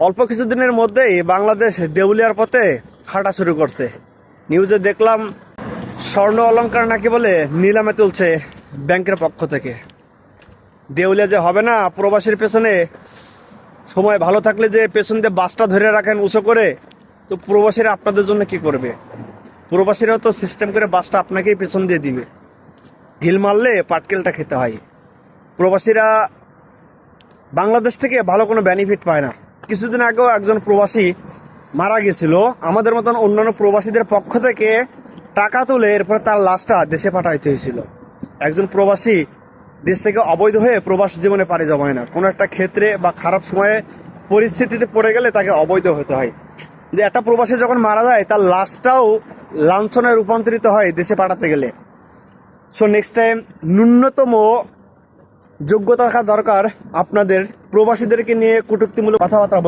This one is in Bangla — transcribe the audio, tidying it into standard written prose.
অল্প কিছুদিনের মধ্যেই বাংলাদেশ দেউলিয়ার পথে হাঁটা শুরু করছে। নিউজে দেখলাম স্বর্ণ অলংকার নাকি বলে নিলামে তুলছে ব্যাংকের পক্ষ থেকে। দেউলিয়া যে হবে না, প্রবাসীর পেছনে সময় ভালো থাকলে যে পেছন দিয়ে বাসটা ধরে রাখেন উঁচু করে, তো প্রবাসীরা আপনাদের জন্য কি করবে? প্রবাসীরাও তো সিস্টেম করে বাসটা আপনাকেই পেছন দিয়ে দিবে। ঢিল মারলে পাটকেলটা খেতে হয়। প্রবাসীরা বাংলাদেশ থেকে ভালো কোনো বেনিফিট পায় না। কিছুদিন আগেও একজন প্রবাসী মারা গেছিল, আমাদের মতন অন্যান্য প্রবাসীদের পক্ষ থেকে টাকা তুলে এরপরে তার লাশটা দেশে পাঠাইতে হয়েছিল। একজন প্রবাসী দেশ থেকে অবৈধ হয়ে প্রবাস জীবনে পাড়ি জমায় না, কোনো একটা ক্ষেত্রে বা খারাপ সময়ে পরিস্থিতিতে পড়ে গেলে তাকে অবৈধ হতে হয়। যে একটা প্রবাসী যখন মারা যায় তার লাশটাও লাঞ্ছনায় রূপান্তরিত হয় দেশে পাঠাতে গেলে। সো নেক্সট টাইম ন্যূনতম যোগ্যতা থাকা দরকার আপনাদের প্রবাসীদেরকে নিয়ে কটূক্তিমূলক কথাবার্তা